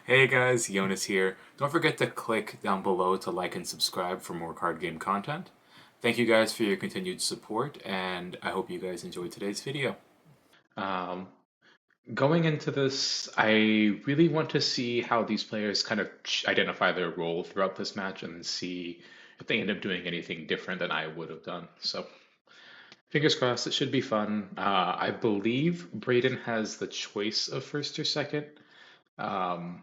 Hey guys, Yonas here. Don't forget to click down below to like and subscribe for more card game content. Thank you guys for your continued support, and I hope you guys enjoyed today's video. Um, Going into this, I really want to see how these players kind of identify their role throughout this match and see if they end up doing anything different than I would have done. So, fingers crossed, it should be fun. I believe Braden has the choice of first or second. Um,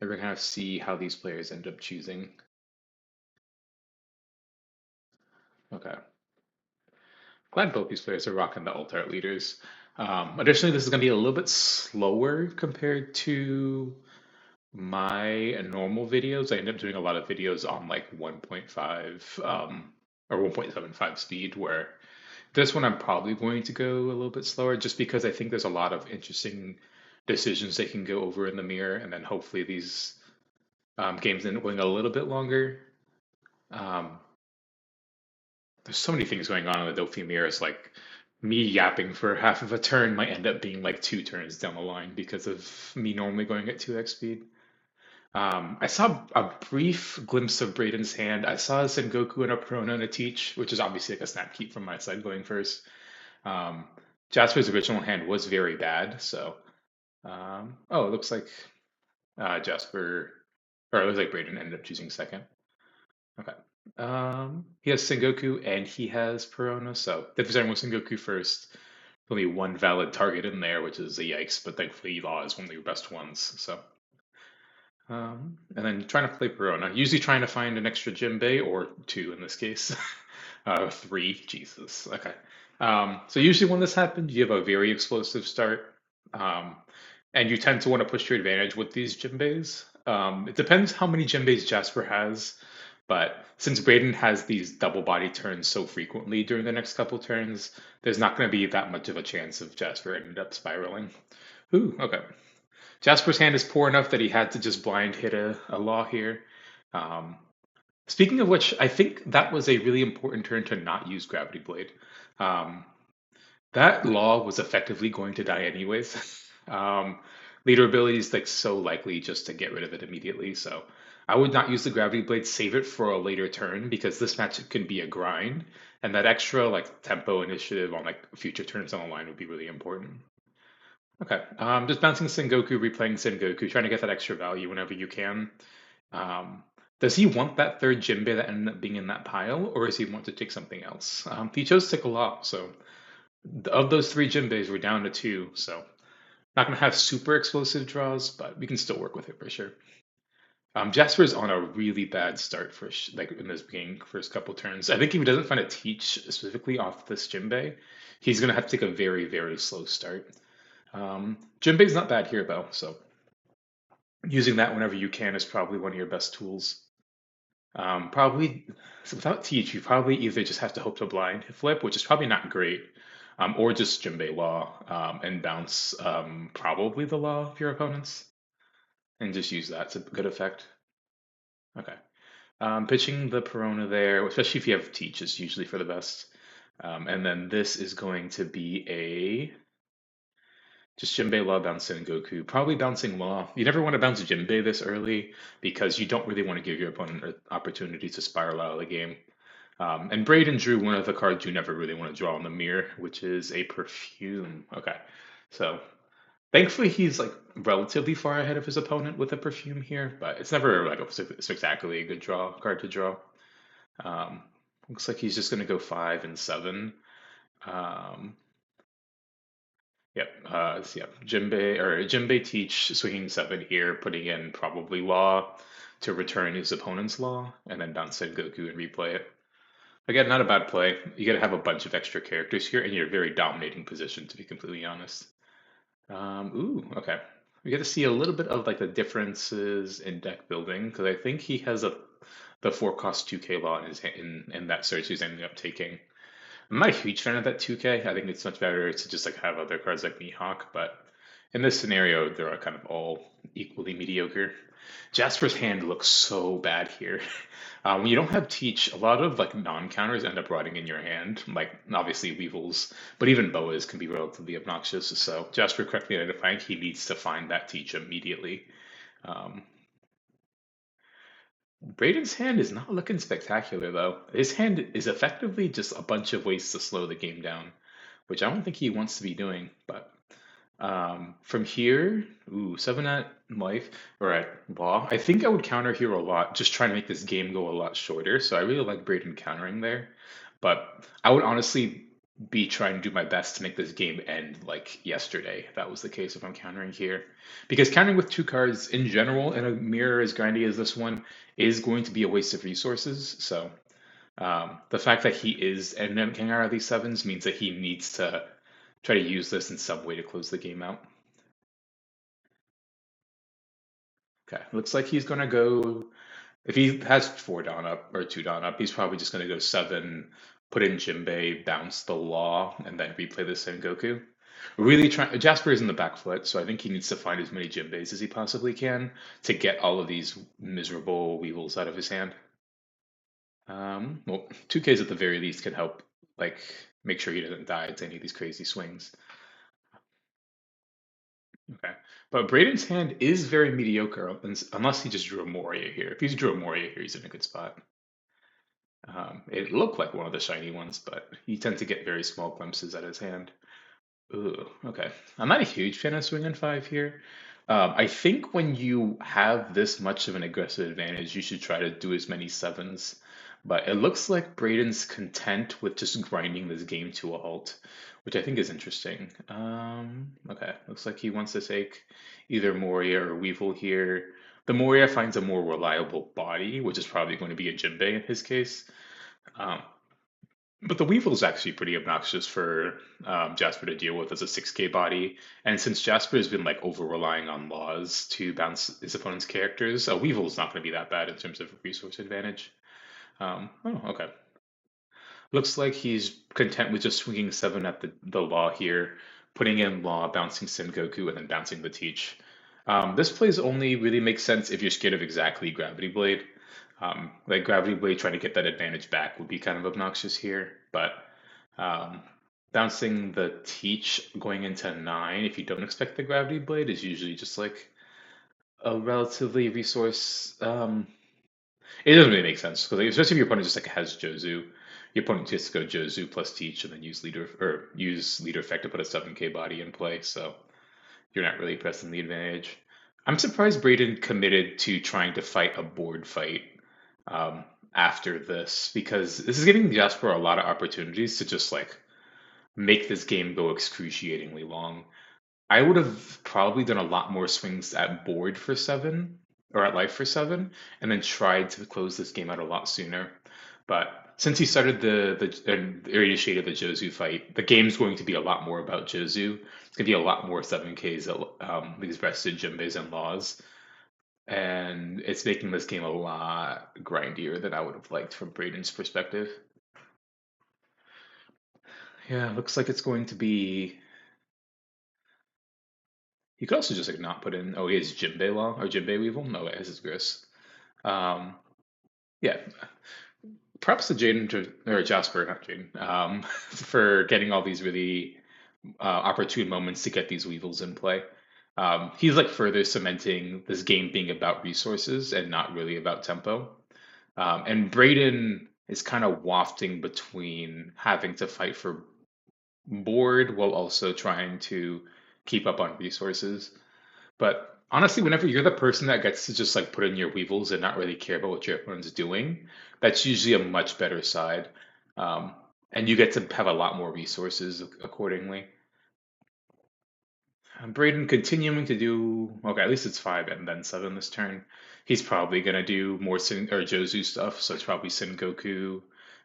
we're gonna kind of see how these players end up choosing. Okay. Glad both these players are rocking the alt art leaders. Additionally, this is going to be a little bit slower compared to my normal videos. I end up doing a lot of videos on like 1.5 or 1.75 speed, where this one I'm probably going to go a little bit slower just because I think there's a lot of interesting decisions they can go over in the mirror, and then hopefully these games end up going a little bit longer. Um, there's so many things going on in the Doflamingo mirrors, like me yapping for half of a turn might end up being like 2 turns down the line because of me normally going at 2x speed. I saw a brief glimpse of Brayden's hand. I saw a Sengoku and a Perona and a Teach, which is obviously like a snap keep from my side going first. Um, Jasper's original hand was very bad, so oh, it looks like Jasper, or it looks like Brayden ended up choosing second. Okay. He has Sengoku and he has Perona, so if there's anyone with Sengoku first, only one valid target in there, which is a yikes, but thankfully Law is one of your best ones, so. And then trying to play Perona, usually trying to find an extra Jimbei, or two in this case. Three, Jesus. Okay. So usually when this happens, you have a very explosive start, um, and you tend to want to push your advantage with these Jimbeis. It depends how many Jimbeis Jasper has, but since Braden has these double body turns so frequently during the next couple turns, there's not going to be that much of a chance of Jasper ended up spiraling. Ooh, okay. Jasper's hand is poor enough that he had to just blind hit a law here. Um, Speaking of which, I think that was a really important turn to not use Gravity Blade. Um, that law was effectively going to die anyways. Leader ability is like so likely just to get rid of it immediately, so I would not use the Gravity Blade, save it for a later turn because this match can be a grind, and that extra like tempo initiative on like future turns on the line would be really important. Okay. Just bouncing Sengoku, replaying Sengoku, trying to get that extra value whenever you can. Um, does he want that third Jinbei that ended up being in that pile, or does he want to take something else? He chose to take a lot, so of those three Jinbeis, we're down to two. So not going to have super explosive draws, but we can still work with it for sure. Jasper's on a really bad start for like in this beginning first couple turns. I think if he doesn't find a teach specifically off this Jinbei, he's going to have to take a very, very slow start. Jinbei's not bad here though, so using that whenever you can is probably one of your best tools. Probably so without teach, you probably either just have to hope to blind flip, which is probably not great, or just Jinbei law and bounce probably the law of your opponents and just use that to good effect. Okay. Pitching the Perona there, especially if you have teach, is usually for the best. And then this is going to be a just Jinbei Law bouncing Goku. Probably bouncing Law. You never want to bounce Jinbei this early because you don't really want to give your opponent an opportunity to spiral out of the game. And Braden drew one of the cards you never really want to draw in the mirror, which is a perfume. Okay. So thankfully he's like relatively far ahead of his opponent with a perfume here, but it's never like a spectacularly good draw card to draw. Um, Looks like he's just gonna go 5 and 7. Um, Yep. Yep. Jinbei teach swinging 7 here, putting in probably law to return his opponent's law, and then bounce in Goku and replay it. Again, not a bad play. You got to have a bunch of extra characters here, and you're a very dominating position, to be completely honest. Okay. We get to see a little bit of like the differences in deck building because I think he has a the 4 cost 2K law in his in that search he's ending up taking. I'm not a huge fan of that 2K. I think it's much better to just like have other cards like Mihawk, but in this scenario, they're kind of all equally mediocre. Jasper's hand looks so bad here. When you don't have Teach, a lot of like non-counters end up rotting in your hand, like obviously Weevils, but even Boas can be relatively obnoxious. So Jasper correctly identifying he needs to find that Teach immediately. Um, Braden's hand is not looking spectacular though. His hand is effectively just a bunch of ways to slow the game down, which I don't think he wants to be doing. But from here, ooh, seven at life or at law. I think I would counter here a lot, just trying to make this game go a lot shorter. So I really like Braden countering there. But I would honestly be trying to do my best to make this game end like yesterday, if that was the case if I'm countering here. Because countering with two cards in general in a mirror as grindy as this one is going to be a waste of resources. So the fact that he is ending up getting out of these sevens means that he needs to try to use this in some way to close the game out. Okay, looks like he's gonna go. If he has four down up or two down up, he's probably just gonna go seven, put in Jinbei, bounce the Law, and then replay the Sengoku. Really trying. Jasper is in the back foot, so I think he needs to find as many Jinbeis as he possibly can to get all of these miserable Weevils out of his hand. Well, 2Ks at the very least can help, like, make sure he doesn't die to any of these crazy swings. Okay. But Braden's hand is very mediocre unless he just drew a Moria here. If he's drew a Moria here, he's in a good spot. It looked like one of the shiny ones, but he tends to get very small glimpses at his hand. Ooh, okay. I'm not a huge fan of swing and five here. I think when you have this much of an aggressive advantage, you should try to do as many sevens. But it looks like Braden's content with just grinding this game to a halt, which I think is interesting. Okay, looks like he wants to take either Moria or Weevil here. The Moria finds a more reliable body, which is probably going to be a Jinbei in his case. Um, but the Weevil is actually pretty obnoxious for Jasper to deal with as a 6K body. And since Jasper has been like over relying on laws to bounce his opponent's characters, a Weevil is not going to be that bad in terms of resource advantage. Oh, okay. Looks like he's content with just swinging seven at the Law here, putting in Law, bouncing Sengoku, and then bouncing the Teach. This plays only really makes sense if you're scared of exactly Gravity Blade. Like Gravity Blade trying to get that advantage back would be kind of obnoxious here, but um, bouncing the Teach going into nine if you don't expect the Gravity Blade is usually just like a relatively resource. It doesn't really make sense because especially if your opponent just like has Jozu, your opponent just go Jozu plus Teach and then use leader effect to put a 7K body in play. So you're not really pressing the advantage. I'm surprised Braden committed to trying to fight a board fight after this because this is giving Jasper a lot of opportunities to just like make this game go excruciatingly long. I would have probably done a lot more swings at board for seven or at life for seven, and then tried to close this game out a lot sooner. But since he started or initiated the Jozu fight, the game's going to be a lot more about Jozu. It's going to be a lot more 7Ks, these rested Jimbes and Laws. And it's making this game a lot grindier than I would have liked from Braden's perspective. Yeah, looks like it's going to be. You could also just like not put in. Oh, he has Jinbei Law or Jinbei Weevil. No, it has his Gris. Um, yeah, props to or Jasper, not Jaden, for getting all these really opportune moments to get these Weevils in play. He's like further cementing this game being about resources and not really about tempo. And Braden is kind of wafting between having to fight for board while also trying to keep up on resources. But honestly, whenever you're the person that gets to just like put in your weevils and not really care about what your opponent's doing, that's usually a much better side. Um, and you get to have a lot more resources accordingly. Braden continuing to do okay, at least it's five and then seven this turn. He's probably gonna do more Jozu stuff, so it's probably Sengoku,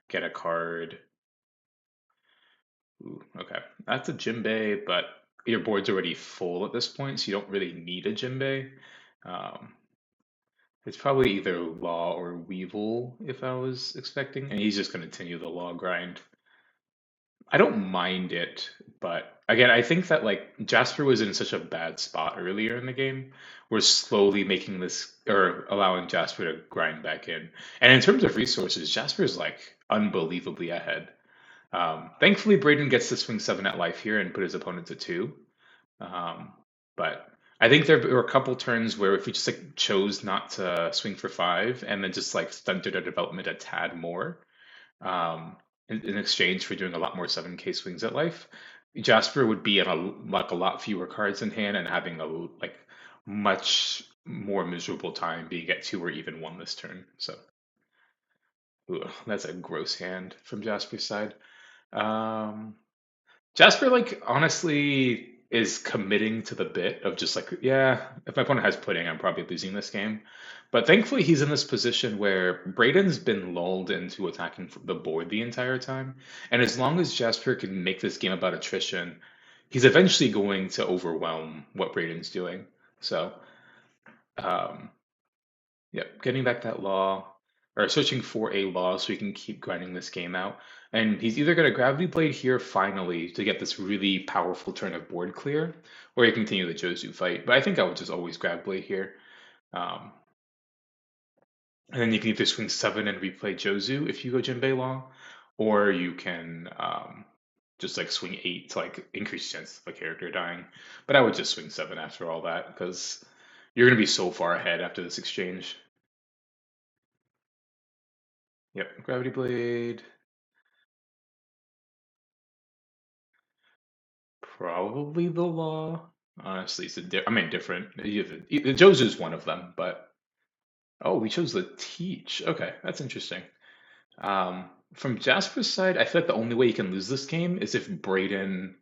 get a card. Ooh, okay. That's a Jinbei, but your board's already full at this point, so you don't really need a Jinbei. Um, it's probably either Law or Weevil if I was expecting, and he's just going to continue the Law grind. I don't mind it, but again, I think that like Jasper was in such a bad spot earlier in the game. We're slowly making this or allowing Jasper to grind back in. And in terms of resources, Jasper's like unbelievably ahead. Thankfully, Braden gets to swing seven at life here and put his opponent to two. Um, but I think there were a couple turns where if we just like chose not to swing for five and then just like stunted our development a tad more, um, in exchange for doing a lot more 7K swings at life, Jasper would be in a lot fewer cards in hand and having a like much more miserable time being at two or even one this turn. So, that's a gross hand from Jasper's side. Um, Jasper, like, honestly is committing to the bit of just like, yeah, if my opponent has pudding, I'm probably losing this game. But thankfully, he's in this position where Braden's been lulled into attacking the board the entire time. And as long as Jasper can make this game about attrition, he's eventually going to overwhelm what Braden's doing. So, um, yep, getting back that law, or searching for a law so he can keep grinding this game out. And he's either going to Gravity Blade here finally to get this really powerful turn of board clear, or he continue the Jozu fight. But I think I would just always Grav Blade here. Um, and then you can either swing 7 and replay Jozu if you go Jinbei Law, or you can just like swing 8 to like increase chance of a character dying. But I would just swing 7 after all that, because you're going to be so far ahead after this exchange. Yep, Gravity Blade. Probably the law. Honestly, it's I mean, different. Jozu's one of them, but oh, we chose the teach. Okay, that's interesting. From Jasper's side, I feel like the only way he can lose this game is if Brayden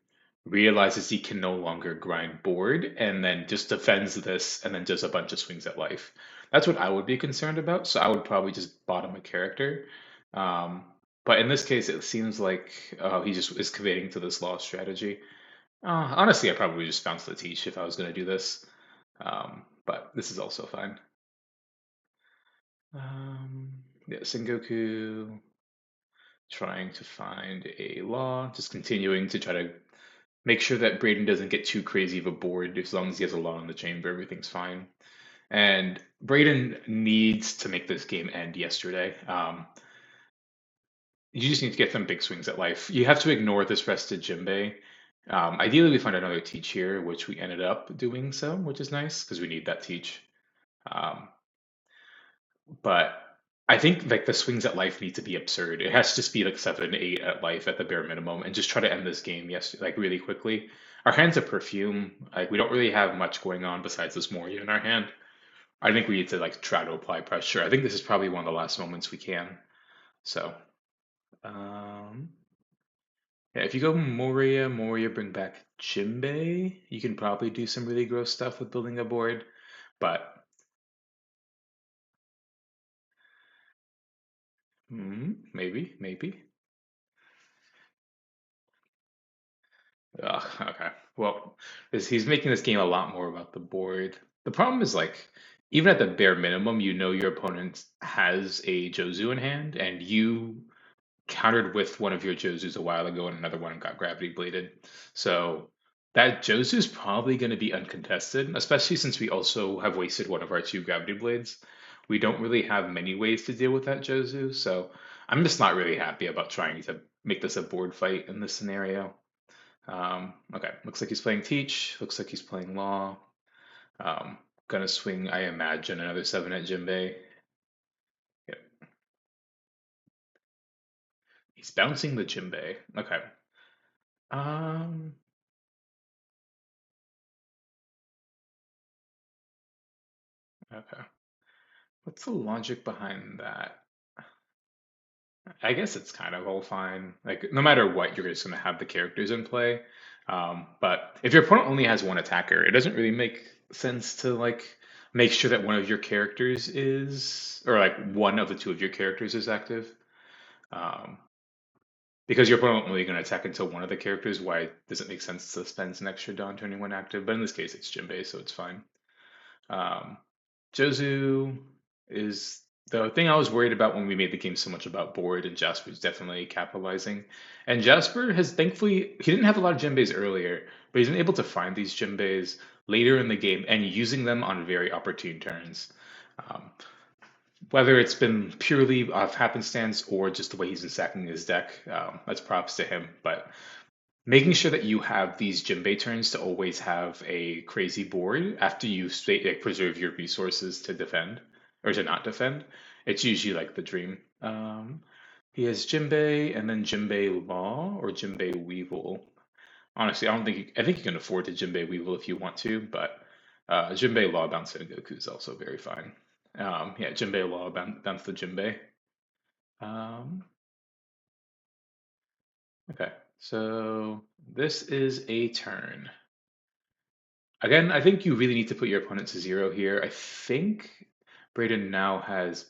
realizes he can no longer grind board and then just defends this and then does a bunch of swings at life. That's what I would be concerned about. So I would probably just bottom a character. Um, but in this case, it seems like he just is committing to this law strategy. Honestly, I probably just bounce the teach if I was going to do this. But this is also fine. Yeah, Sengoku, trying to find a law, just continuing to try to make sure that Braden doesn't get too crazy of a board. As long as he has a law in the chamber, everything's fine. And Braden needs to make this game end yesterday. You just need to get some big swings at life. You have to ignore this rested Jinbei. Ideally, we find another teach here, which we ended up doing so, which is nice because we need that teach. Um, but I think like the swings at life need to be absurd. It has to just be like 7, 8 at life at the bare minimum, and just try to end this game, yes, like really quickly. Our hand's a perfume. Like we don't really have much going on besides this Moria in our hand. I think we need to like try to apply pressure. I think this is probably one of the last moments we can. So. Um, Yeah, if you go Moria, bring back Jinbei, you can probably do some really gross stuff with building a board. But maybe. Ugh, okay. Well, he's making this game a lot more about the board. The problem is like, even at the bare minimum, you know your opponent has a Jozu in hand, and you countered with one of your Josus a while ago, and another one got gravity bladed. So that Josu is probably going to be uncontested, especially since we also have wasted one of our 2 gravity blades. We don't really have many ways to deal with that Josu, so I'm just not really happy about trying to make this a board fight in this scenario. Okay, looks like he's playing Teach. Looks like he's playing Law. Gonna swing, I imagine, another 7 at Jinbei. Yep. He's bouncing the Jinbei. Okay. Um, okay. What's the logic behind that? I guess it's kind of all fine. Like, no matter what, you're just going to have the characters in play. But if your opponent only has one attacker, it doesn't really make sense to like make sure that one of your characters is, or like one of the 2 of your characters is active. Um, because your opponent only going to attack until one of the characters. Why does it make sense to spend an extra Dawn turning one active? But in this case, it's Jinbei, so it's fine. Um, Jozu is the thing I was worried about when we made the game so much about board, and Jasper's definitely capitalizing. And Jasper has thankfully, he didn't have a lot of Jinbeis earlier, but he's been able to find these Jinbeis later in the game and using them on very opportune turns. Um, whether it's been purely off happenstance or just the way he's been stacking his deck, that's props to him. But making sure that you have these Jinbei turns to always have a crazy board after you preserve your resources to defend or to not defend. It's usually like the dream. He has Jinbei and then Jinbei Law or Jinbei Weevil. Honestly, I don't think I think you can afford to Jinbei Weevil if you want to, but Jinbei Law bounce Goku is also very fine. Yeah, Jinbei Law bounce the Jinbei. Um, okay, so this is a turn. Again, I think you really need to put your opponent to zero here. I think Brayden now has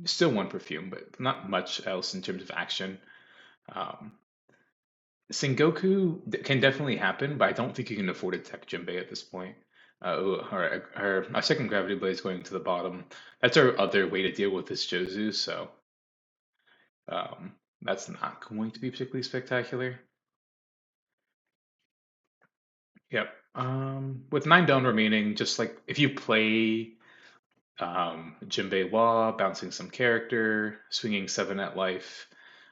still one perfume, but not much else in terms of action. Um, Sengoku can definitely happen, but I don't think you can afford a Tech Jinbei at this point. Our second Gravity Blade is going to the bottom. That's our other way to deal with this Jozu, so that's not going to be particularly spectacular. Yep. With 9 down remaining, just like if you play Jinbei Law, bouncing some character, swinging 7 at life,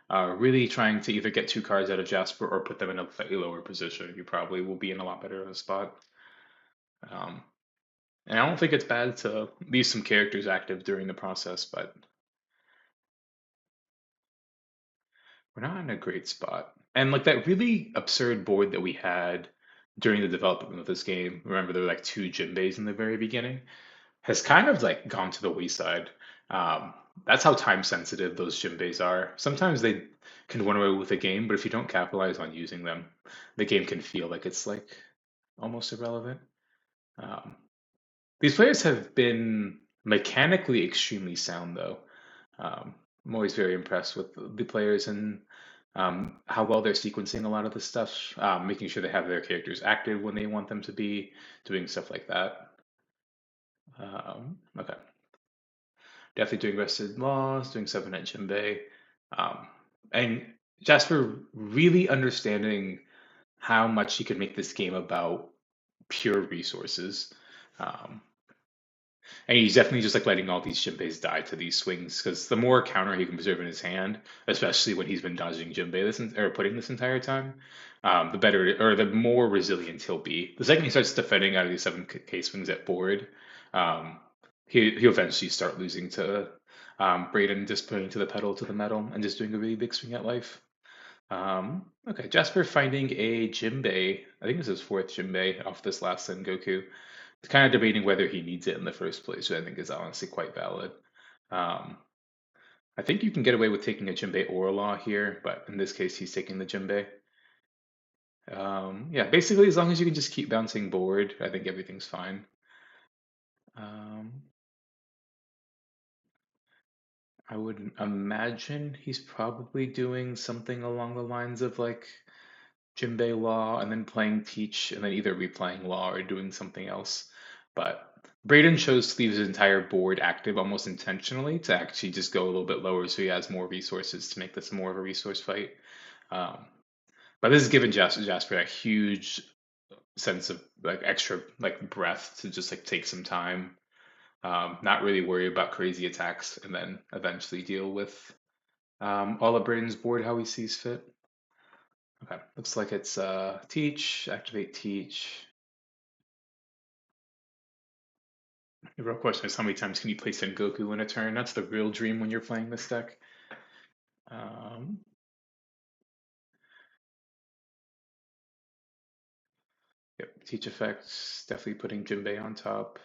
really trying to either get 2 cards out of Jasper or put them in a slightly lower position, you probably will be in a lot better of a spot. Um, and I don't think it's bad to leave some characters active during the process, but we're not in a great spot. And like that really absurd board that we had during the development of this game, remember there were like 2 Jinbeis in the very beginning, has kind of like gone to the wayside. Um, that's how time sensitive those Jinbeis are. Sometimes they can run away with a game, but if you don't capitalize on using them, the game can feel like it's like almost irrelevant. Um, these players have been mechanically extremely sound, though. I'm always very impressed with the players and how well they're sequencing a lot of the stuff, making sure they have their characters active when they want them to be, doing stuff like that. Okay. Definitely doing Rested Laws, doing Seven at Jinbei. Um, and Jasper really understanding how much he could make this game about pure resources. Um, and he's definitely just like letting all these Jinbeis die to these swings because the more counter he can preserve in his hand, especially when he's been dodging Jinbei or putting this entire time, the better or the more resilient he'll be. The second he starts defending out of these 7K swings at board, um, he'll eventually start losing to Brayden just putting to the pedal to the metal and just doing a really big swing at life. Okay, Jasper finding a Jinbei. I think this is 4th Jinbei off this last Sengoku. Kind of debating whether he needs it in the first place, which I think is honestly quite valid. Um, I think you can get away with taking a Jinbei or a Law here, but in this case, he's taking the Jinbei. Yeah, basically, as long as you can just keep bouncing board, I think everything's fine. Um, I would imagine he's probably doing something along the lines of like Jinbei Law and then playing Teach and then either replaying Law or doing something else. But Braden chose to leave his entire board active almost intentionally to actually just go a little bit lower so he has more resources to make this more of a resource fight. Um, but this has given Jasper a huge sense of like extra like breath to just like take some time, not really worry about crazy attacks, and then eventually deal with all of Braden's board how he sees fit. Okay, looks like it's teach, activate teach. The real question is how many times can you play Sengoku in a turn? That's the real dream when you're playing this deck. Um, yep, teach effects, definitely putting Jinbei on top.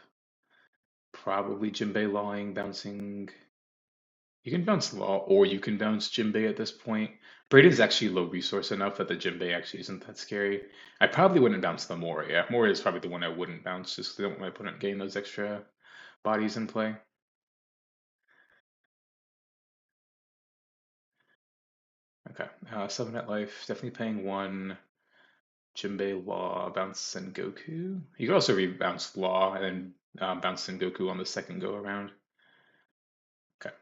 Probably Jinbei lawing, bouncing. You can bounce Law or you can bounce Jinbei at this point. Braid is actually low resource enough that the Jinbei actually isn't that scary. I probably wouldn't bounce the Moria. Moria is probably the one I wouldn't bounce just because I don't want my opponent getting those extra bodies in play. Okay, 7 at life, definitely paying 1. Jinbei Law, bounce Sengoku. You could also rebounce Law and then bounce Sengoku on the second go around. Okay.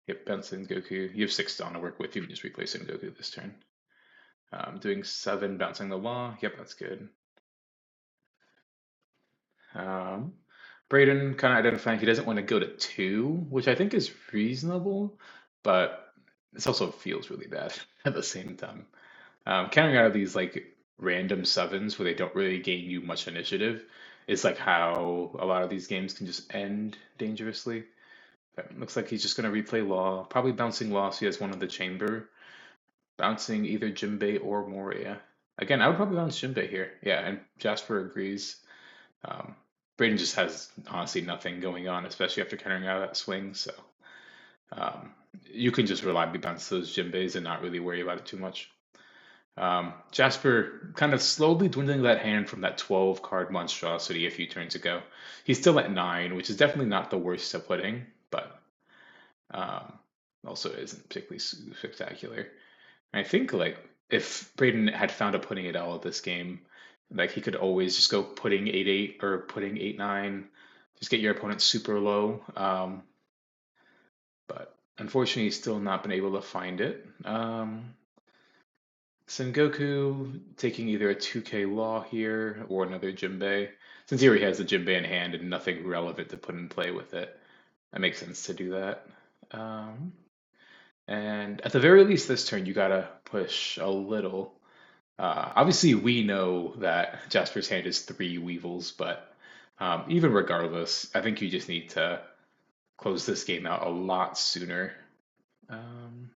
Yep, bounce Sengoku. You have 6 down to work with. You can just replace Sengoku this turn. Doing 7, bouncing the Law. Yep, that's good. Um, Braden kind of identifying he doesn't want to go to 2, which I think is reasonable, but this also feels really bad at the same time. Counting out of these like random sevens where they don't really gain you much initiative is like how a lot of these games can just end dangerously. Okay, looks like he's just going to replay Law, probably bouncing Law so he has one in the chamber, bouncing either Jimbei or Moria. Again, I would probably bounce Jimbei here. Yeah, and Jasper agrees. Um, Braden just has honestly nothing going on, especially after countering out that swing. So um, you can just reliably bounce those Jimbeis and not really worry about it too much. Jasper kind of slowly dwindling that hand from that 12 card monstrosity a few turns ago. He's still at 9, which is definitely not the worst of pudding, but um, also isn't particularly spectacular. I think like if Braden had found a putting it all at this game, like he could always just go putting 8-8 or putting 8-9, just get your opponent super low. But unfortunately, he's still not been able to find it. Sengoku taking either a 2K Law here or another Jimbei. Since he already has the Jimbei in hand and nothing relevant to put in play with it, that makes sense to do that. Um, and at the very least, this turn, you gotta push a little. Obviously, we know that Jasper's hand is 3 Weevils, but even regardless, I think you just need to close this game out a lot sooner. Um,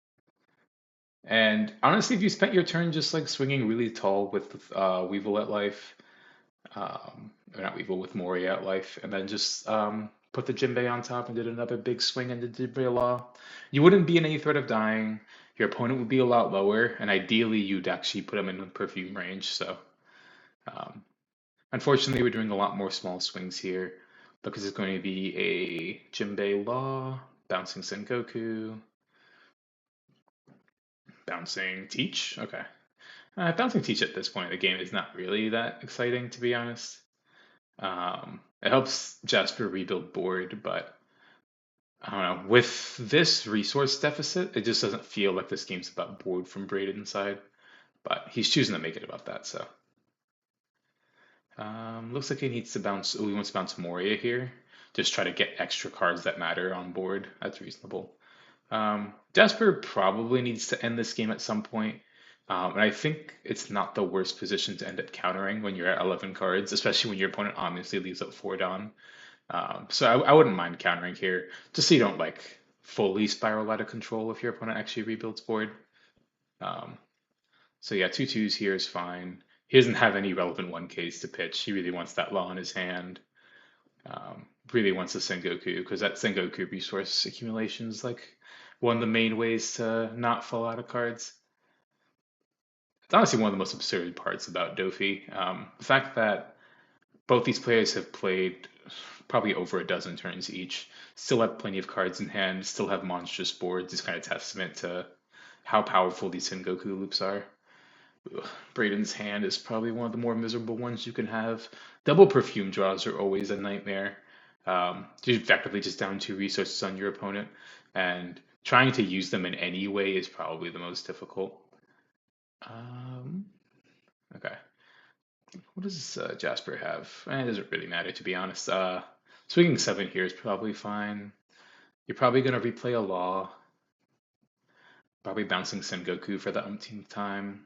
and honestly, if you spent your turn just like swinging really tall with Weevil at life, or not Weevil, with Moria at life, and then just put the Jinbei on top and did another big swing into Jinbei Law, you wouldn't be in any threat of dying. Your opponent would be a lot lower, and ideally, you'd actually put him in the perfume range. So, um, unfortunately, we're doing a lot more small swings here because it's going to be a Jinbei Law, bouncing Sengoku, bouncing Teach. Okay. Bouncing Teach at this point in the game is not really that exciting, to be honest. It helps Jasper rebuild board, but I don't know. With this resource deficit, it just doesn't feel like this game's about board from Braden's side. But he's choosing to make it about that, so. Looks like he needs to bounce. Oh, he wants to bounce Moria here. Just try to get extra cards that matter on board. That's reasonable. Jasper probably needs to end this game at some point. And I think it's not the worst position to end up countering when you're at 11 cards, especially when your opponent obviously leaves up 4 down. So I wouldn't mind countering here, just so you don't like fully spiral out of control if your opponent actually rebuilds board. Um, so yeah, 2/2s here is fine. He doesn't have any relevant 1Ks to pitch. He really wants that law in his hand. Really wants the Sengoku because that Sengoku resource accumulation is like one of the main ways to not fall out of cards. It's honestly one of the most absurd parts about Dofi. The fact that both these players have played probably over a dozen turns each, still have plenty of cards in hand, still have monstrous boards is kind of testament to how powerful these Sengoku loops are. Ugh, Braden's hand is probably one of the more miserable ones you can have. Double perfume draws are always a nightmare. You're effectively just down 2 resources on your opponent, and trying to use them in any way is probably the most difficult. Um, okay. What does Jasper have? It doesn't really matter, to be honest. Swinging 7 here is probably fine. You're probably going to replay a Law. Probably bouncing Sengoku for the umpteenth time.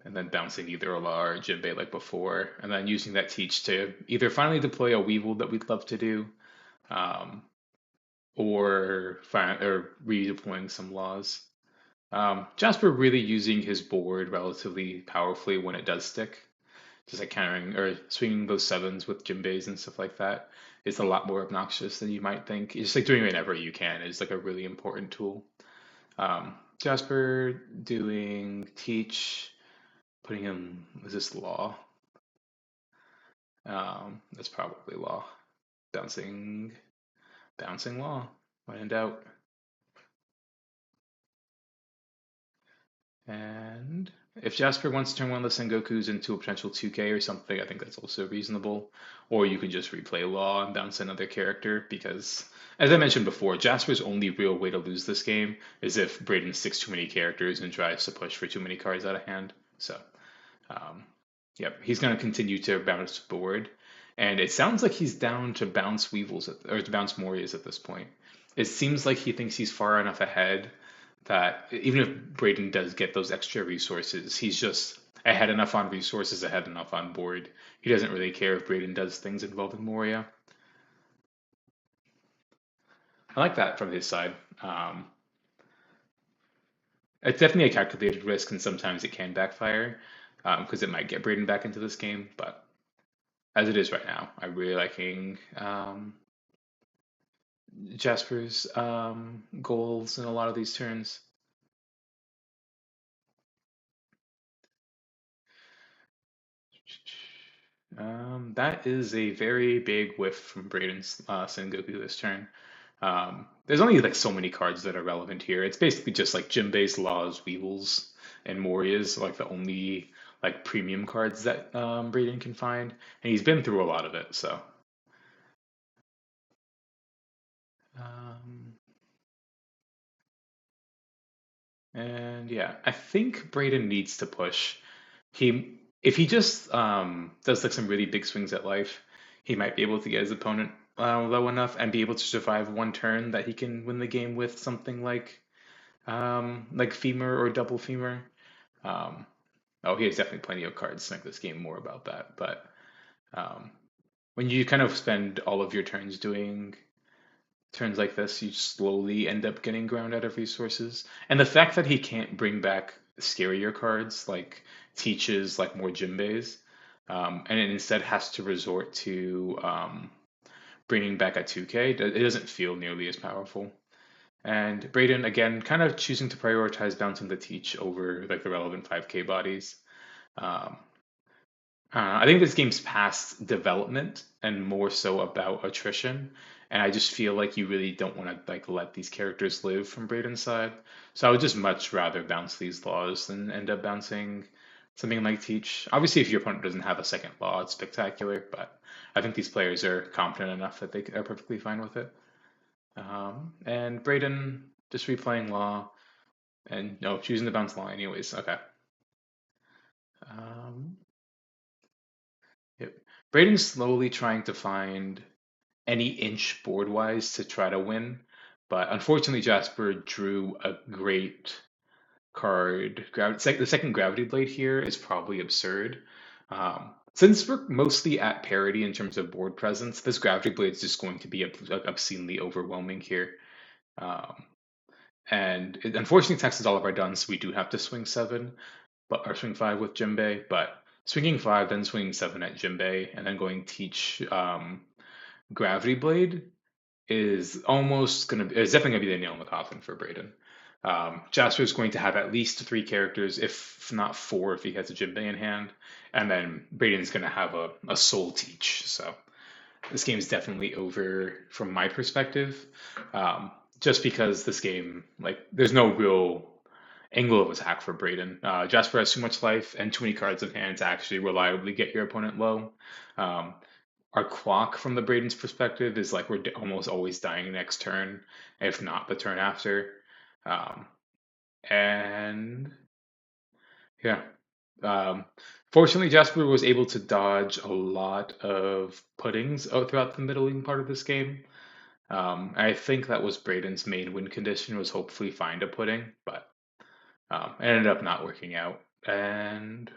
And then bouncing either a Law or Jinbei like before. And then using that Teach to either finally deploy a Weevil that we'd love to do, um, or redeploying some Laws. Jasper really using his board relatively powerfully when it does stick. Just like countering or swinging those 7s with Jinbeis and stuff like that is a lot more obnoxious than you might think. It's just like doing whenever you can is like a really important tool. Jasper doing Teach, putting him, is this Law? That's probably Law. Bouncing Law. When in doubt. And if Jasper wants to turn one of the Sengokus into a potential 2K or something, I think that's also reasonable. Or you can just replay Law and bounce another character because, as I mentioned before, Jasper's only real way to lose this game is if Braden sticks too many characters and tries to push for too many cards out of hand. So, yep, he's going to continue to bounce board. And it sounds like he's down to bounce Weevils or to bounce Morias at this point. It seems like he thinks he's far enough ahead that even if Braden does get those extra resources, he's just ahead enough on resources, ahead enough on board. He doesn't really care if Braden does things involving Moria. I like that from his side. Um, it's definitely a calculated risk, and sometimes it can backfire because it might get Braden back into this game. But as it is right now, I'm really liking Jasper's goals in a lot of these turns. That is a very big whiff from Brayden's Sengoku this turn. There's only like so many cards that are relevant here. It's basically just like Jinbei's Laws, Weevils, and Moria's like the only like premium cards that Brayden can find, and he's been through a lot of it. So, um, and yeah, I think Brayden needs to push. If he just does like some really big swings at life, he might be able to get his opponent low enough and be able to survive one turn that he can win the game with something like femur or double femur. Um, oh, he has definitely plenty of cards to make this game more about that. But um, when you kind of spend all of your turns doing turns like this, you slowly end up getting ground out of resources. And the fact that he can't bring back scarier cards like Teaches, like more Jinbeis, and it instead has to resort to bringing back a 2K, it doesn't feel nearly as powerful. And Brayden, again, kind of choosing to prioritize bouncing the Teach over like the relevant 5K bodies. Um, I think this game's past development and more so about attrition. And I just feel like you really don't want to like let these characters live from Brayden's side. So I would just much rather bounce these laws than end up bouncing something like Teach. Obviously, if your opponent doesn't have a second law, it's spectacular, but I think these players are confident enough that they are perfectly fine with it. And Brayden just replaying law and no, choosing to bounce law anyways. Okay. Um, yep. Brayden's slowly trying to find any inch board wise to try to win. But unfortunately, Jasper drew a great card. The second Gravity Blade here is probably absurd. Since we're mostly at parity in terms of board presence, this Gravity Blade is just going to be obscenely overwhelming here. Um, and it unfortunately taxes all of our duns, so we do have to swing 7, but or swing 5 with Jinbei. But swinging 5, then swinging 7 at Jinbei, and then going Teach Gravity Blade is definitely gonna be the nail in the coffin for Brayden. Jasper is going to have at least 3 characters, if not 4, if he has a Jinbei in hand, and then Brayden's gonna have a Soul Teach. So this game is definitely over from my perspective, just because this game like there's no real angle of attack for Brayden. Jasper has too much life and too many cards in hand to actually reliably get your opponent low. Um, our clock from the Braden's perspective is like we're almost always dying next turn, if not the turn after. Um, and yeah, um, fortunately, Jasper was able to dodge a lot of puddings throughout the middling part of this game. I think that was Braden's main win condition was hopefully find a pudding, but it ended up not working out. And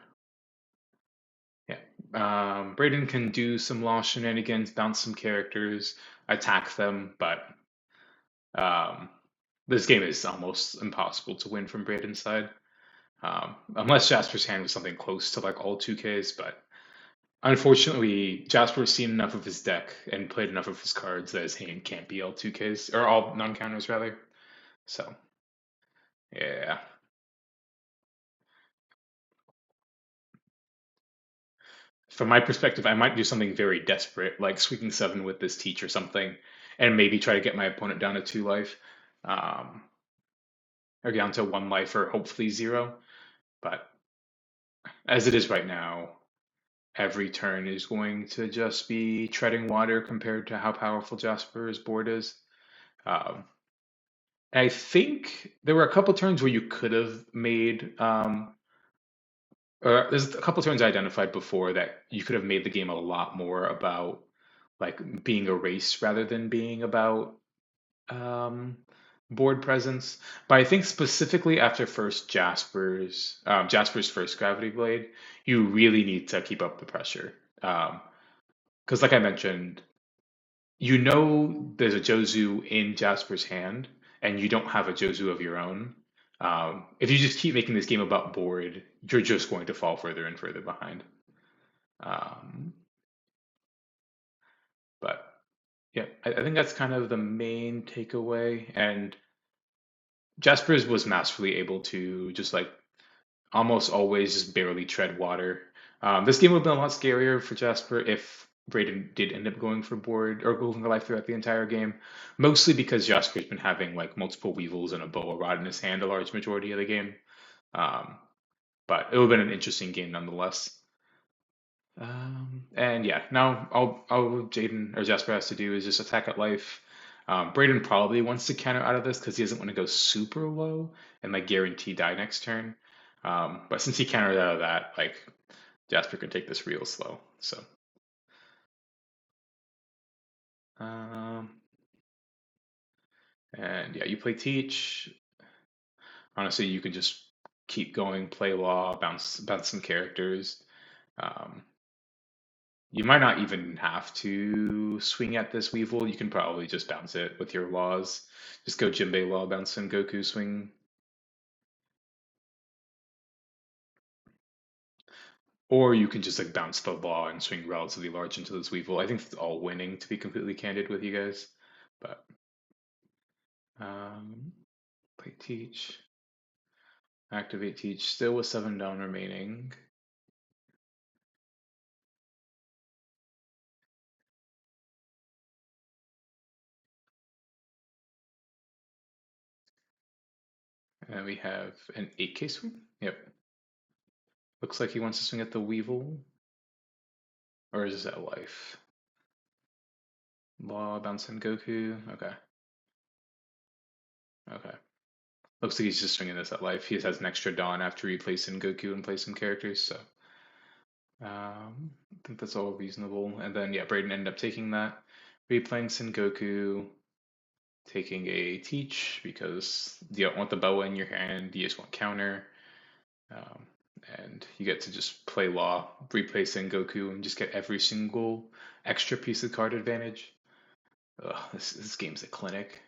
yeah. Brayden can do some law shenanigans, bounce some characters, attack them, but um, this game is almost impossible to win from Brayden's side. Unless Jasper's hand was something close to like all 2Ks, but unfortunately, Jasper's seen enough of his deck and played enough of his cards that his hand can't be all 2Ks, or all non-counters rather. So, yeah. From my perspective, I might do something very desperate, like sweeping 7 with this Teach or something, and maybe try to get my opponent down to 2 life, um, or down to 1 life, or hopefully 0. But as it is right now, every turn is going to just be treading water compared to how powerful Jasper's board is. Um, I think there were a couple turns where you could have made there's a couple turns I identified before that you could have made the game a lot more about like being a race rather than being about um, board presence. But I think specifically after first Jasper's first gravity blade, you really need to keep up the pressure. Because like I mentioned, you know there's a Jozu in Jasper's hand, and you don't have a Jozu of your own. If you just keep making this game about board, you're just going to fall further and further behind. Um, but yeah, I think that's kind of the main takeaway. And Jaspers was masterfully able to just like almost always just barely tread water. This game would have been a lot scarier for Jasper if Brayden did end up going for board or going for life throughout the entire game, mostly because Jasper's been having like multiple weevils and a boa rod in his hand a large majority of the game. Um, but it would have been an interesting game nonetheless. And yeah, now all Jaden or Jasper has to do is just attack at life. Brayden probably wants to counter out of this because he doesn't want to go super low and like guarantee die next turn. But since he countered out of that, like Jasper can take this real slow. So, um, and yeah, you play Teach. Honestly, you can just keep going, play Law, bounce some characters. Um, You might not even have to swing at this Weevil. You can probably just bounce it with your laws. Just go Jinbei Law, bounce and Goku swing. Or you can just like bounce the Law and swing relatively large into this Weevil. I think it's all winning, to be completely candid with you guys. But um, play Teach. Activate Teach. Still with 7 down remaining. And we have an 8K swing. Yep. Looks like he wants to swing at the Weevil. Or is that life? Law, bounce and Goku. Okay. Okay. Looks like he's just swinging this at life. He has an extra Dawn after replacing Goku and play some characters, so I think that's all reasonable. And then yeah, Brayden ended up taking that, replaying Sengoku, taking a Teach because you don't want the boa in your hand, you just want counter. Um, and you get to just play Law, replay Sengoku, and just get every single extra piece of card advantage. Ugh, this game's a clinic.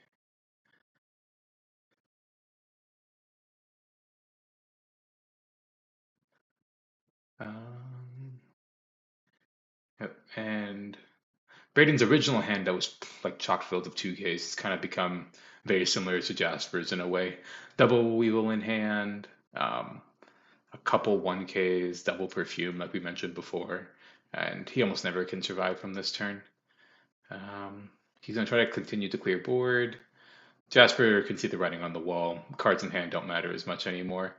Um, yep, and Braden's original hand that was like chock filled of 2Ks has kind of become very similar to Jasper's in a way. Double Weevil in hand, a couple 1Ks, double Perfume, like we mentioned before, and he almost never can survive from this turn. He's going to try to continue to clear board. Jasper can see the writing on the wall. Cards in hand don't matter as much anymore.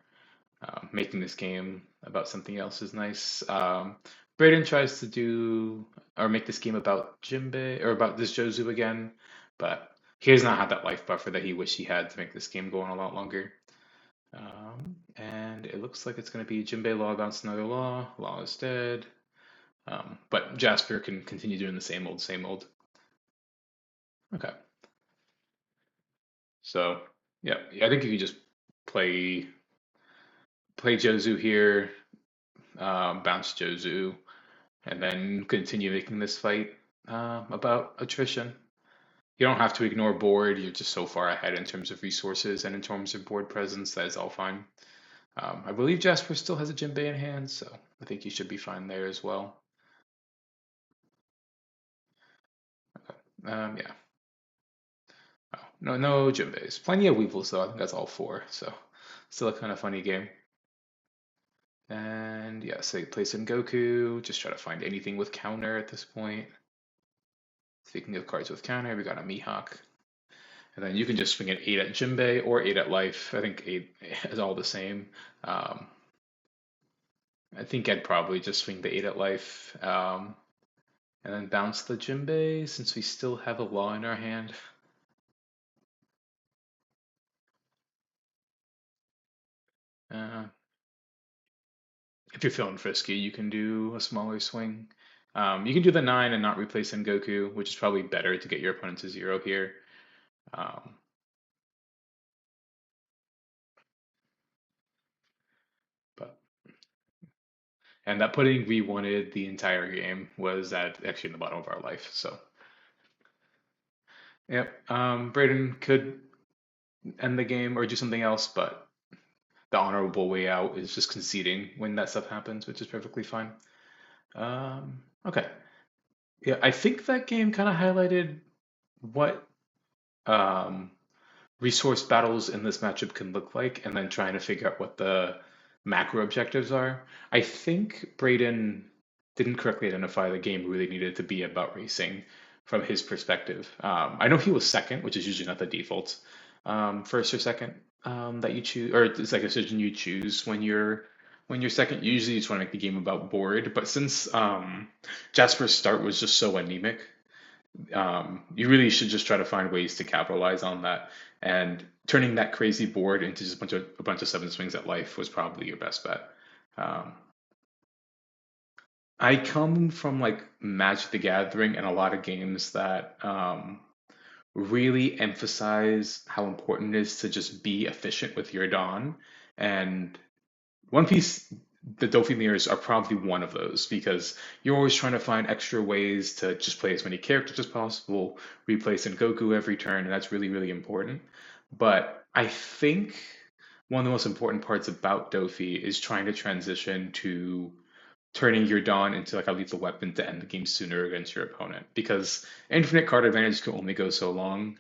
Making this game about something else is nice. Brayden tries to do or make this game about Jinbei or about this Jozu again, but he does not have that life buffer that he wished he had to make this game go on a lot longer. And it looks like it's going to be Jinbei Law bounce another Law. Law is dead. But Jasper can continue doing the same old, same old. Okay. So yeah, I think you can just play Jozu here, bounce Jozu, and then continue making this fight about attrition. You don't have to ignore board. You're just so far ahead in terms of resources and in terms of board presence that is all fine. I believe Jasper still has a Jinbei in hand, so I think he should be fine there as well. Yeah. Oh, no Jinbeis. Plenty of Weevils though. I think that's all 4. So still a kind of funny game. And yeah, so you play some Goku. Just try to find anything with counter at this point. Speaking of cards with counter, we got a Mihawk. And then you can just swing an 8 at Jinbei or 8 at life. I think 8 is all the same. Um, I think I'd probably just swing the 8 at life. And then bounce the Jinbei since we still have a Law in our hand. Uh, if you're feeling frisky, you can do a smaller swing. You can do the 9 and not replace Sengoku, which is probably better to get your opponent to 0 here. Um, but and that pudding we wanted the entire game was at actually in the bottom of our life. So yep, Braden could end the game or do something else, but the honorable way out is just conceding when that stuff happens, which is perfectly fine. Okay. Yeah, I think that game kind of highlighted what um, resource battles in this matchup can look like, and then trying to figure out what the macro objectives are. I think Braden didn't correctly identify the game really needed to be about racing from his perspective. I know he was second, which is usually not the default first or second that you choose, or it's like a decision you choose when you're second. Usually, you just want to make the game about board, but since Jasper's start was just so anemic, you really should just try to find ways to capitalize on that. And turning that crazy board into just a bunch of seven swings at life was probably your best bet. Um, I come from like Magic the Gathering and a lot of games that really emphasize how important it is to just be efficient with your Dawn. And One Piece, the Doflamingo are probably one of those because you're always trying to find extra ways to just play as many characters as possible, replace Goku every turn, and that's really, really important. But I think one of the most important parts about Dofi is trying to transition to turning your Dawn into like a lethal weapon to end the game sooner against your opponent because infinite card advantage can only go so long.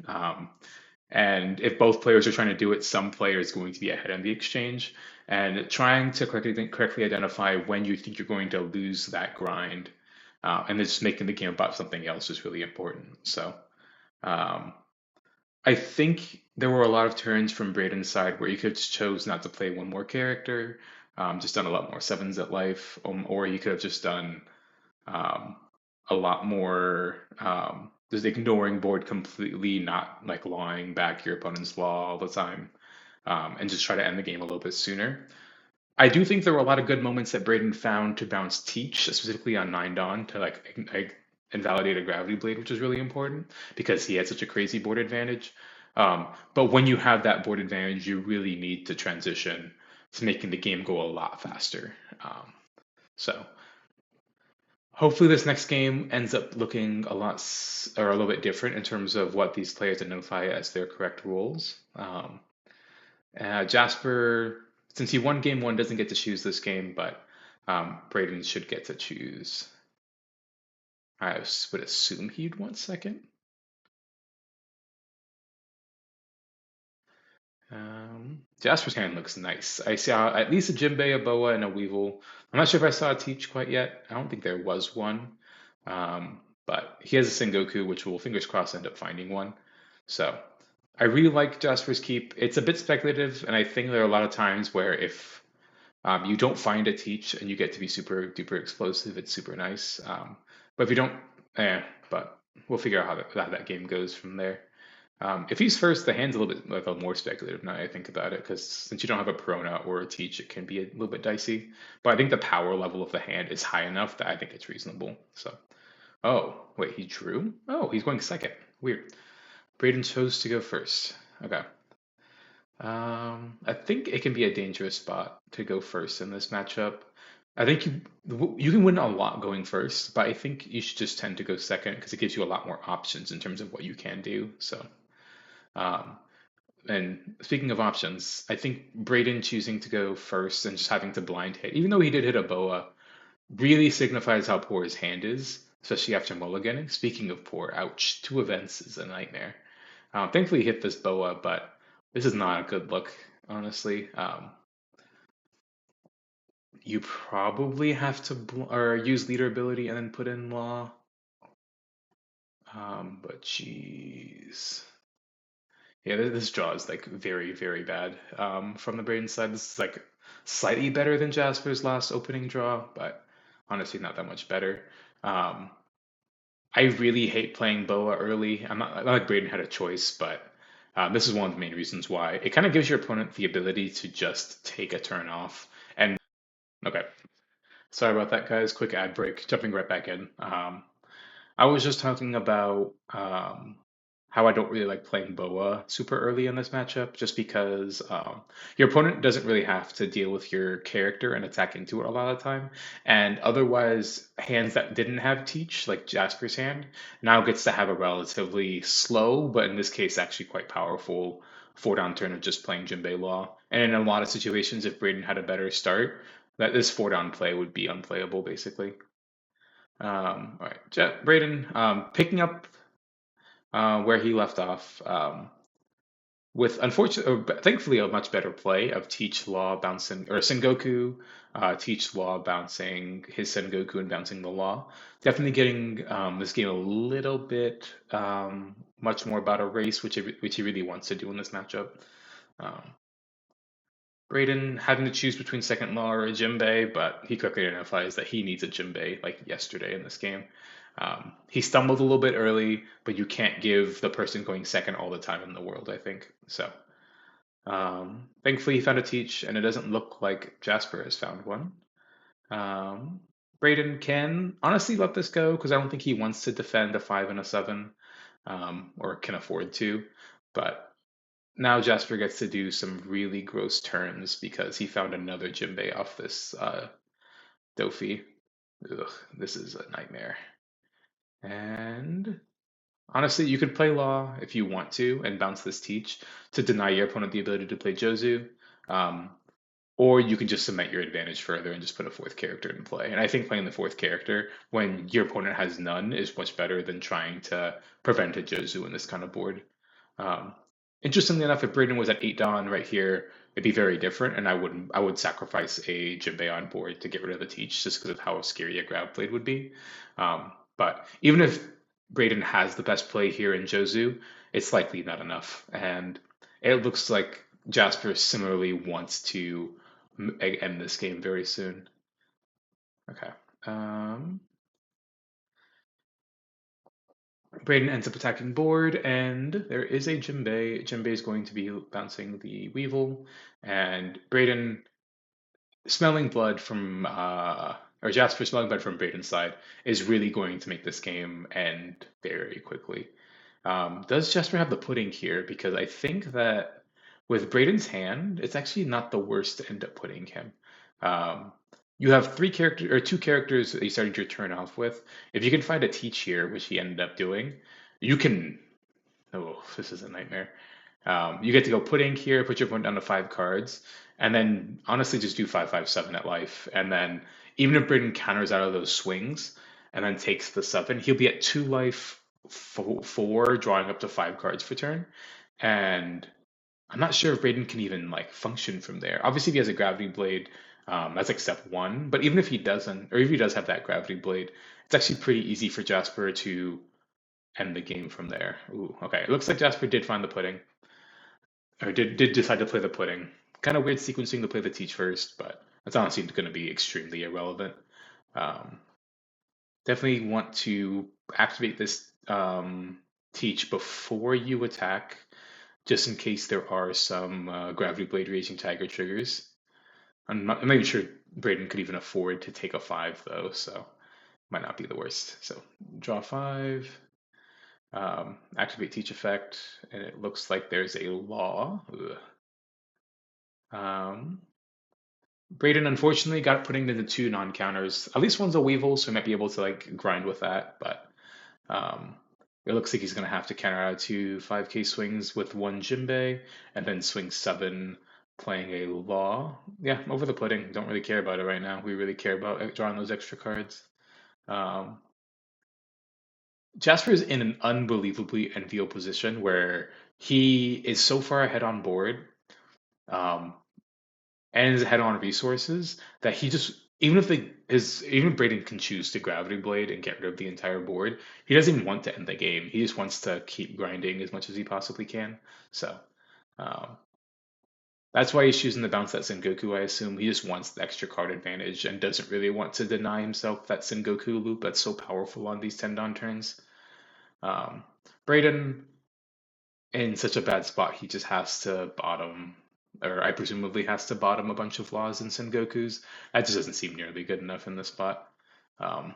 And if both players are trying to do it, some player is going to be ahead in the exchange. And trying to correctly identify when you think you're going to lose that grind and then just making the game about something else is really important. So um, I think there were a lot of turns from Braden's side where he could have chose not to play one more character, just done a lot more sevens at life, or he could have just done um, a lot more just ignoring board completely, not like lawing back your opponent's law all the time, and just try to end the game a little bit sooner. I do think there were a lot of good moments that Braden found to bounce Teach, specifically on Nine Dawn, to like invalidate a Gravity Blade, which is really important because he had such a crazy board advantage. But when you have that board advantage, you really need to transition to making the game go a lot faster. So hopefully this next game ends up looking or a little bit different in terms of what these players identify as their correct roles. Jasper, since he won game one, doesn't get to choose this game, but Braden should get to choose. I would assume he'd want second. Jasper's hand looks nice. I saw at least a Jinbei, a Boa, and a Weevil. I'm not sure if I saw a Teach quite yet. I don't think there was one. But he has a Sengoku, which will, fingers crossed, end up finding one. So I really like Jasper's Keep. It's a bit speculative, and I think there are a lot of times where if you don't find a Teach and you get to be super duper explosive, it's super nice. But if you don't, but we'll figure out how that game goes from there. If he's first, the hand's a little bit like a more speculative now that I think about it, because since you don't have a Prona or a Teach, it can be a little bit dicey. But I think the power level of the hand is high enough that I think it's reasonable. So, oh, wait, he drew? Oh, he's going second. Weird. Braden chose to go first. Okay. I think it can be a dangerous spot to go first in this matchup. I think you can win a lot going first, but I think you should just tend to go second because it gives you a lot more options in terms of what you can do. So. Um, and speaking of options, I think Braden choosing to go first and just having to blind hit, even though he did hit a boa, really signifies how poor his hand is, especially after mulliganing. Speaking of poor, ouch, two events is a nightmare. Thankfully, he hit this boa, but this is not a good look, honestly. You probably have to or use leader ability and then put in law. But jeez. Yeah, this draw is like very, very bad from the Braden side. This is like slightly better than Jasper's last opening draw, but honestly not that much better. Um, I really hate playing Boa early. Not like Braden had a choice, but this is one of the main reasons why. It kind of gives your opponent the ability to just take a turn off. And okay, Sorry about that, guys. Quick ad break. Jumping right back in. I was just talking about how I don't really like playing Boa super early in this matchup, just because your opponent doesn't really have to deal with your character and attack into it a lot of the time. And otherwise, hands that didn't have Teach, like Jasper's hand, now gets to have a relatively slow, but in this case, actually quite powerful four-down turn of just playing Jinbei Law. And in a lot of situations, if Braden had a better start, that this four-down play would be unplayable, basically. All right, Braden, picking up where he left off, with unfortunately, thankfully, a much better play of Teach Law bouncing or Sengoku, Teach Law bouncing his Sengoku and bouncing the Law. Definitely getting this game a little bit much more about a race, which he really wants to do in this matchup. Um, Braden having to choose between second law or a Jimbei, but he quickly identifies that he needs a Jimbei like yesterday in this game. He stumbled a little bit early, but you can't give the person going second all the time in the world, I think. So thankfully he found a teach, and it doesn't look like Jasper has found one. Um, Braden can honestly let this go because I don't think he wants to defend a 5 and a 7, or can afford to. But now Jasper gets to do some really gross turns because he found another Jimbei off this Dofi. Ugh, this is a nightmare. And honestly, you could play Law if you want to and bounce this Teach to deny your opponent the ability to play Jozu. Um, or you can just cement your advantage further and just put a fourth character in play. And I think playing the fourth character when your opponent has none is much better than trying to prevent a Jozu in this kind of board. Um, Interestingly enough, if Braden was at 8 Dawn right here, it'd be very different, and I would sacrifice a Jinbei on board to get rid of the Teach just because of how scary a grab blade would be. But even if Braden has the best play here in Jozu, it's likely not enough. And it looks like Jasper similarly wants to end this game very soon. Okay. Braden ends up attacking board, and there is a Jinbei. Jinbei is going to be bouncing the Weevil, and Braden smelling blood from, or Jasper smelling blood from Braden's side is really going to make this game end very quickly. Does Jasper have the pudding here? Because I think that with Braden's hand, it's actually not the worst to end up putting him. Um, you have three characters or two characters that you started your turn off with. If you can find a teach here, which he ended up doing, you can. Oh, this is a nightmare. You get to go pudding here, put your opponent down to 5 cards, and then honestly just do 5/5/7 at life. And then even if Braden counters out of those swings and then takes the 7, he'll be at 2 life, 4, drawing up to 5 cards per turn. And I'm not sure if Braden can even like function from there. Obviously, if he has a gravity blade, that's like step one. But even if he doesn't, or if he does have that gravity blade, it's actually pretty easy for Jasper to end the game from there. Ooh, okay. It looks like Jasper did find the pudding, or did decide to play the pudding. Kind of weird sequencing to play the teach first, but that's honestly going to be extremely irrelevant. Um, Definitely want to activate this teach before you attack, just in case there are some Gravity Blade Raging Tiger triggers. I'm not even sure Braden could even afford to take a 5 though, so might not be the worst. So draw 5, activate teach effect, and it looks like there's a law. Braden unfortunately got putting into 2 non-counters. At least one's a Weevil, so he might be able to like grind with that, but um, it looks like he's gonna have to counter out 2 5k swings with 1 Jinbei, and then swing 7 playing a Law. Yeah, over the pudding. Don't really care about it right now. We really care about drawing those extra cards. Um, Jasper is in an unbelievably enviable position where he is so far ahead on board. Um, and is ahead on resources that he just even if even Braden can choose to gravity blade and get rid of the entire board, he doesn't even want to end the game. He just wants to keep grinding as much as he possibly can. So um, that's why he's choosing to bounce that Sengoku. I assume he just wants the extra card advantage and doesn't really want to deny himself that Sengoku loop that's so powerful on these Tendon turns. Braden in such a bad spot, he just has to bottom or I presumably has to bottom a bunch of laws and Sengokus. That just doesn't seem nearly good enough in this spot. Um,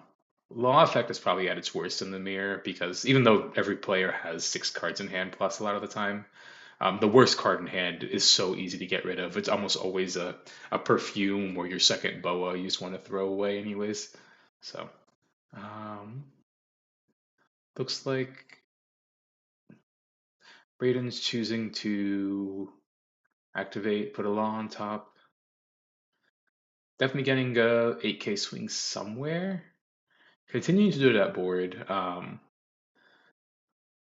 Law effect is probably at its worst in the mirror because even though every player has 6 cards in hand plus a lot of the time, the worst card in hand is so easy to get rid of. It's almost always a perfume or your second boa you just want to throw away anyways. So, um, looks like Braden's choosing to activate, put a law on top. Definitely getting a 8K swing somewhere. Continuing to do that board.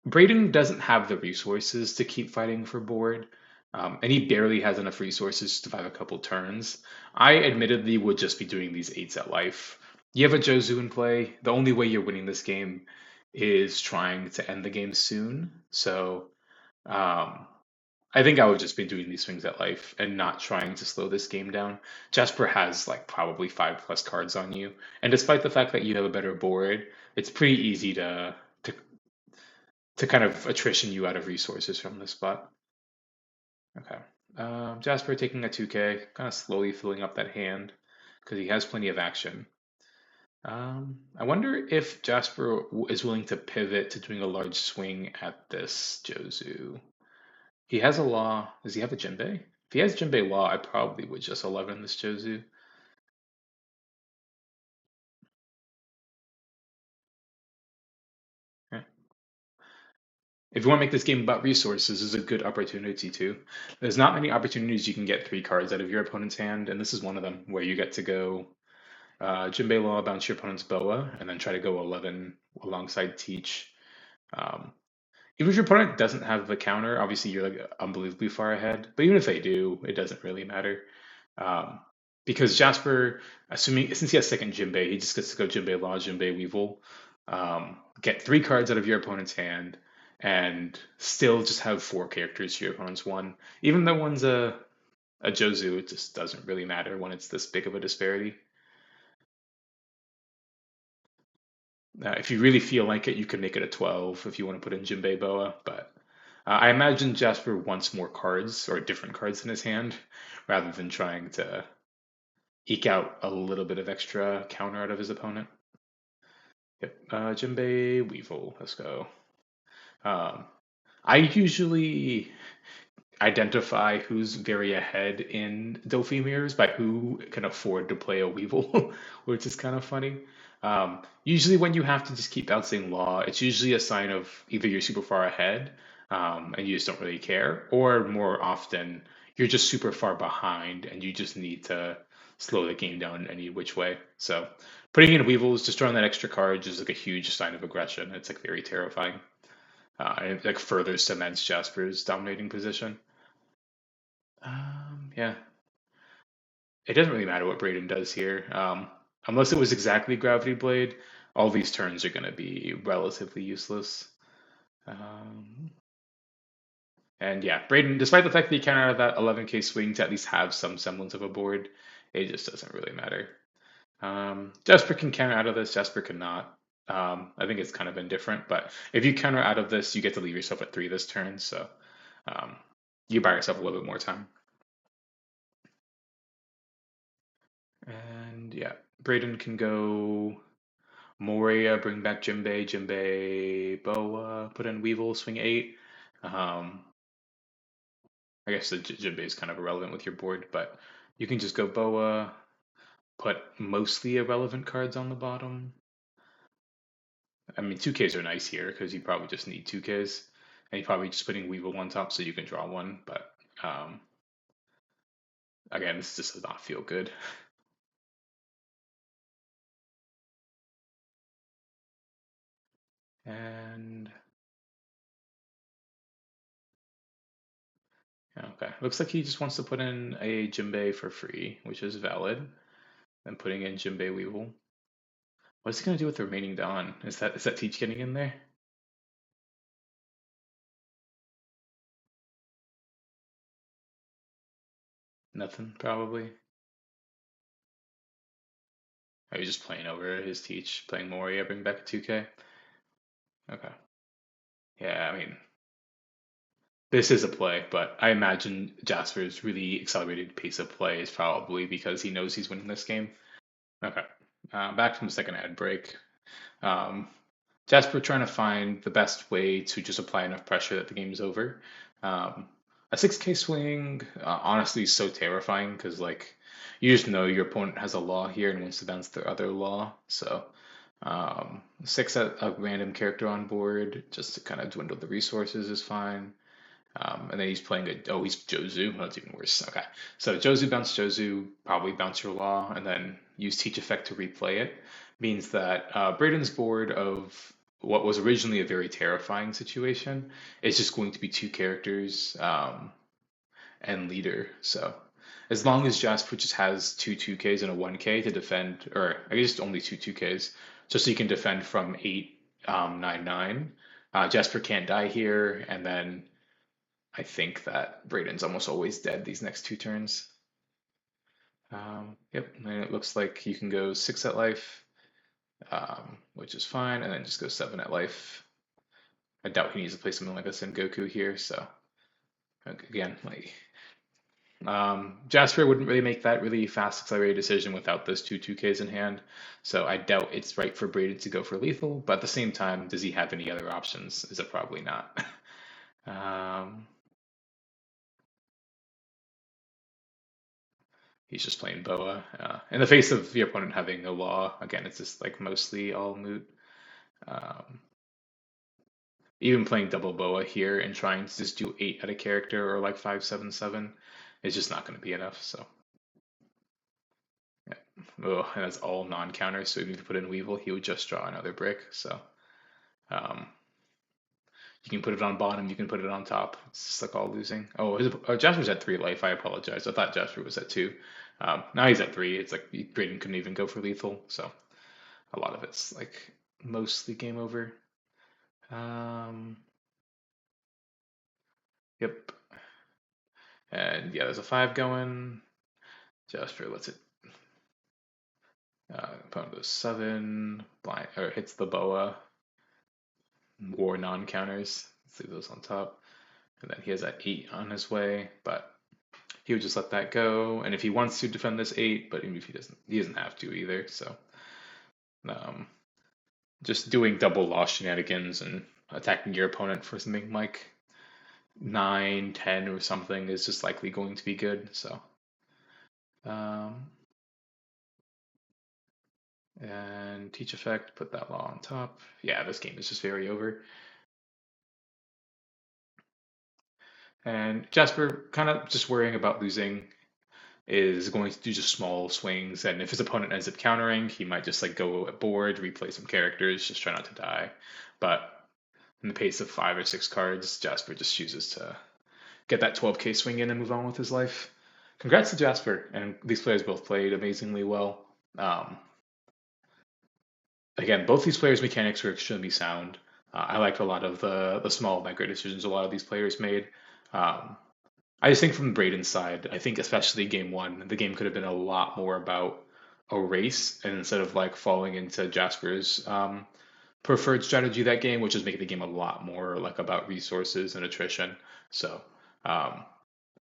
Braden doesn't have the resources to keep fighting for board, and he barely has enough resources to survive a couple turns. I admittedly would just be doing these 8s at life. You have a Jozu in play. The only way you're winning this game is trying to end the game soon. So um, I think I would just be doing these swings at life and not trying to slow this game down. Jasper has like probably 5+ cards on you, and despite the fact that you have a better board, it's pretty easy to to kind of attrition you out of resources from this spot. Okay. Jasper taking a 2K, kind of slowly filling up that hand because he has plenty of action. I wonder if Jasper is willing to pivot to doing a large swing at this Jozu. He has a law. Does he have a Jinbei? If he has Jinbei law, I probably would just 11 this Jozu. Yeah. If you want to make this game about resources, this is a good opportunity too. There's not many opportunities you can get 3 cards out of your opponent's hand, and this is one of them where you get to go Jinbei Law, bounce your opponent's Boa, and then try to go 11 alongside Teach. Um, even if your opponent doesn't have the counter, obviously you're like unbelievably far ahead. But even if they do, it doesn't really matter. Um, because Jasper, assuming since he has second Jinbei, he just gets to go Jinbei Law, Jinbei Weevil, get 3 cards out of your opponent's hand, and still just have 4 characters to your opponent's one. Even though one's a Jozu, it just doesn't really matter when it's this big of a disparity. If you really feel like it, you can make it a 12 if you want to put in Jinbei Boa, but I imagine Jasper wants more cards or different cards in his hand rather than trying to eke out a little bit of extra counter out of his opponent. Yep, Jinbei Weevil, let's go. Um, I usually identify who's very ahead in Doflamingo by who can afford to play a Weevil, which is kind of funny. Usually, when you have to just keep bouncing law, it's usually a sign of either you're super far ahead and you just don't really care, or more often, you're just super far behind and you just need to slow the game down in any which way. So, putting in Weevils, just drawing that extra card is like a huge sign of aggression. It's like very terrifying. And it like further cements Jasper's dominating position. Yeah, it doesn't really matter what Braden does here. Unless it was exactly Gravity Blade, all these turns are going to be relatively useless. Um, and yeah, Braden, despite the fact that he can out of that 11K swing to at least have some semblance of a board, it just doesn't really matter. Jasper can counter out of this, Jasper cannot. I think it's kind of indifferent, but if you counter out of this, you get to leave yourself at 3 this turn, so um, you buy yourself a little bit more time. And yeah, Braden can go Moria, bring back Jinbei, Jinbei, Boa, put in Weevil, swing 8. Um, I guess the Jinbei is kind of irrelevant with your board, but you can just go Boa, put mostly irrelevant cards on the bottom. I mean, 2Ks are nice here because you probably just need 2Ks. And you're probably just putting Weevil on top so you can draw one, but um, again, this just does not feel good. And okay, looks like he just wants to put in a Jinbei for free, which is valid. And putting in Jinbei Weevil. What's he gonna do with the remaining Dawn? Is that Teach getting in there? Nothing, probably. Are you just playing over his Teach, playing Moria, bring back a 2K? Okay. Yeah, I mean, this is a play, but I imagine Jasper's really accelerated pace of play is probably because he knows he's winning this game. Okay, back from the second ad break. Um, Jasper trying to find the best way to just apply enough pressure that the game's over. Um, a 6K swing, honestly, is so terrifying because like you just know your opponent has a law here and wants to bounce their other law. So six at a random character on board just to kind of dwindle the resources is fine. And then he's playing he's Jozu. Well, that's even worse. Okay. So Jozu bounce Jozu, probably bounce your law, and then use Teach Effect to replay it. Means that Braden's board of what was originally a very terrifying situation is just going to be two characters and leader. So as long as Jasper just has two 2Ks and a 1K to defend, or I guess only two 2Ks, just so you can defend from 899. Jasper can't die here, and then I think that Braden's almost always dead these next two turns. Yep, and it looks like you can go 6 at life, which is fine, and then just go 7 at life. I doubt he needs to play something like a Sengoku here, so again, like Jasper wouldn't really make that really fast accelerated decision without those two 2Ks in hand, so I doubt it's right for Braden to go for lethal, but at the same time, does he have any other options? Is it probably not? um, He's just playing Boa. In the face of your opponent having no law, again, it's just like mostly all moot. Um, Even playing double Boa here and trying to just do 8 at a character or like 577 is just not going to be enough. So, yeah. Oh, and that's all non-counters. So even if you put in Weevil, he would just draw another brick. So, um, you can put it on bottom, you can put it on top. It's just like all losing. Jasper's at 3 life. I apologize. I thought Jasper was at 2. Now he's at 3. It's like Braden couldn't even go for lethal. So a lot of it's like mostly game over. Um, yep. And yeah, there's a 5 going. Jasper lets it. Opponent goes 7. Blind or hits the boa. War non-counters. Let's leave those on top. And then he has that 8 on his way, but he would just let that go. And if he wants to defend this 8, but even if he doesn't have to either. So um, just doing double loss shenanigans and attacking your opponent for something like 9, 10 or something is just likely going to be good. So um, and teach effect, put that law on top. Yeah, this game is just very over. And Jasper kind of just worrying about losing is going to do just small swings, and if his opponent ends up countering, he might just like go at board, replay some characters, just try not to die. But in the pace of 5 or 6 cards, Jasper just chooses to get that 12K swing in and move on with his life. Congrats to Jasper, and these players both played amazingly well. Again, both these players' mechanics were extremely sound. I liked a lot of the small micro decisions a lot of these players made. Um, I just think from Braden's side, I think especially game one, the game could have been a lot more about a race, and instead of like falling into Jasper's preferred strategy that game, which is making the game a lot more like about resources and attrition. So um,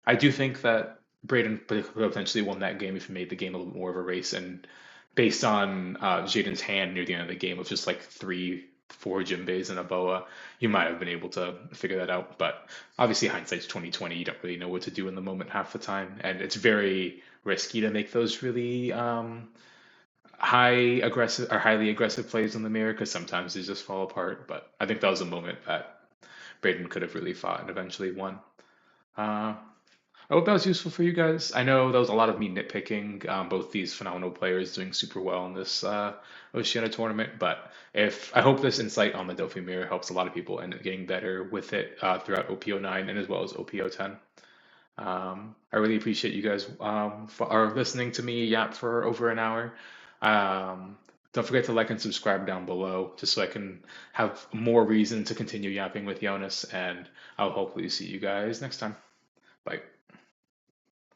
I do think that Braden could have potentially won that game if he made the game a little more of a race. And based on Jaden's hand near the end of the game of just like 3, 4 Jinbeis and a Boa, you might have been able to figure that out. But obviously, hindsight's 2020. You don't really know what to do in the moment half the time, and it's very risky to make those really highly aggressive plays in the mirror because sometimes they just fall apart. But I think that was a moment that Braden could have really fought and eventually won. Uh, I hope that was useful for you guys. I know that was a lot of me nitpicking both these phenomenal players doing super well in this Oceania tournament, but if I hope this insight on the Doflamingo helps a lot of people and getting better with it throughout OP09 and as well as OP10. I really appreciate you guys for listening to me yap for over an hour. Don't forget to like and subscribe down below just so I can have more reason to continue yapping with Yonas, and I'll hopefully see you guys next time. Bye.